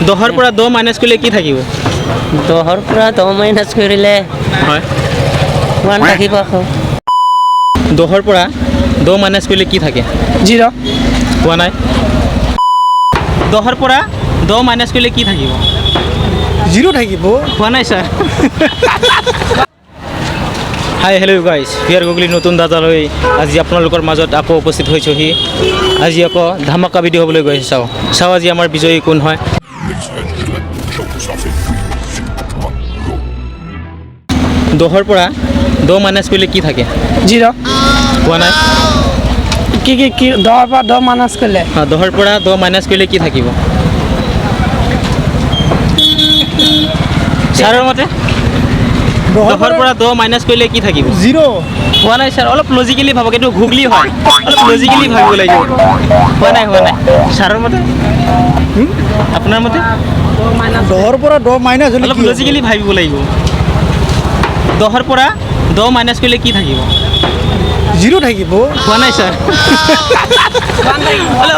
10ৰ পৰা 10 মাইনাছ কৰিলে কি থাকিব 10ৰ পৰা 10 মাইনাছ কৰিলে হয় 1 থাকিব আকৌ 10ৰ পৰা 10 মাইনাছ কৰিলে কি থাকে 0 কোৱা নাই 10ৰ পৰা 10 মাইনাছ কৰিলে কি থাকিব 0 থাকিব কোৱা নাই স্যাৰ হাই হেল্ল' গাইজ হিয়াৰ গুগলি নতুন দাদালৈ আজি আপোনালোকৰ মাজত আকৌ উপস্থিত হৈছোহি আজি আকৌ ধামাকা ভিডিঅ' হ'বলৈ গৈছে চাওঁ আজি আমাৰ বিজয়ী কোন হয় 10ৰ পৰা 10 মাইনাছ কৰিলে কি থাকে 0 কোৱা নাই কি 10ৰ পৰা 10 মাইনাছ কৰিলে 10ৰ পৰা 10 মাইনাছ কৰিলে কি থাকিব ছাৰৰ মতে 10ৰ পৰা 10 মাইনাছ কৰিলে কি থাকিব 0 হোৱা নাই ছাৰ অলপ লজিকেলি ভাবক এইটো গুগলি হয় অলপ লজিকেলি ভাবিব লাগিব হোৱা নাই ছাৰৰ মতে আপোনাৰ মতে 10ৰ পৰা 10 মাইনাছ হ'লে অলপ লজিকেলি ভাবিব লাগিব 10ৰ পৰা 10 মাইনাছ কৰিলে কি থাকিব 0 থাকিব হোৱা নাই ছাৰ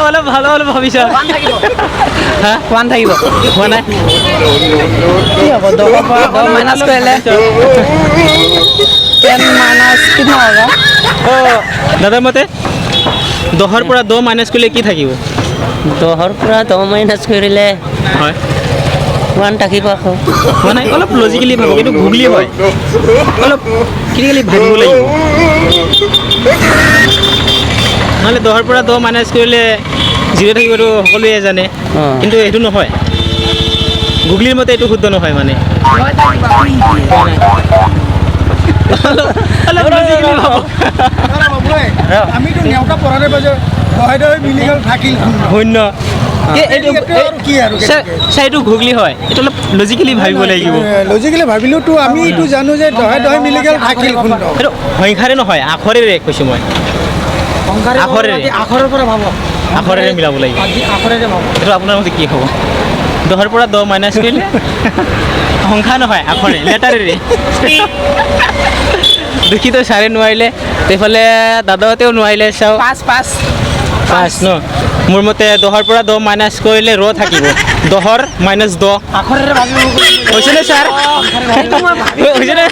অলপ ভালো ভাবিছা 1 থাকিব হোৱা নাই কি হ'ব 10ৰ পৰা 10 মাইনাছ কৰিলে 10 মাইনাছ কিমান হ'ব দাদাৰ মতে 10ৰ পৰা 10 মাইনাছ কৰিলে কি থাকিব 10ৰ পৰা 10 মাইনাছ কৰিলে হয় 1 থাকিব আকৌ হোৱা নাই অলপ লজিকেলি ভাবক এইটো গুগলি হয় অলপ ক্ৰিটিকেলি ভাবিব লাগিব নহ'লে 10ৰ পৰা 10 মাইনাছ কৰিলে 0 থাকিব এইটো সকলোৱে জানে কিন্তু এইটো নহয় গুগলিৰ মতে এইটো শুদ্ধ নহয় মানে অলপ লজিকেলি ভাবক আমিতো নেওতা পঢ়াতে পাইছোঁ হয় মিলি গ'ল থাকিল শূন্য কি আৰু এইটো গুগলি হয় এইটো অলপ লজিকেলি ভাবিব লাগিব লজিকেলি ভাবিলোতো আমি এইটো জানো যে 10 মিলি গ'ল থাকিল এইটো সংখ্যাৰে নহয় আখৰেৰে কৈছোঁ মই আখৰৰ পৰা ভাবক আখৰেৰে মিলাব লাগিব আখৰেৰে ভাবক এইটো আপোনাৰ মতে কি হ'ব 10ৰ পৰা 10 মাইনাছ কৰিলে সংখ্যা নহয় আখৰে লেটাৰেৰে দুখিত ছাৰে নোৱাৰিলে এইফালে দাদাহঁতেও নোৱাৰিলে চাওঁ 5 ন মোৰ মতে 10ৰ পৰা 10 মাইনাছ কৰিলে ৰ থাকিব 10ৰ মাইনাছ 10 আখৰেৰে ভাবিব হৈছেনে ছাৰ হৈছেনে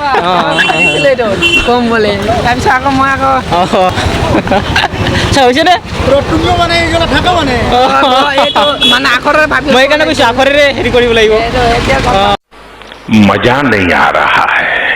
কম বোলে তাৰপিছত আকৌ মই আকৌ ছাৰ হৈছেনে তুমিও মানে এইবিলাক থাকা মানে এইটো মানে আখৰেৰে ভাবি মই সেইকাৰণে কৈছোঁ আখৰেৰে হেৰি কৰিব লাগিব मजा नहीं आ रहा है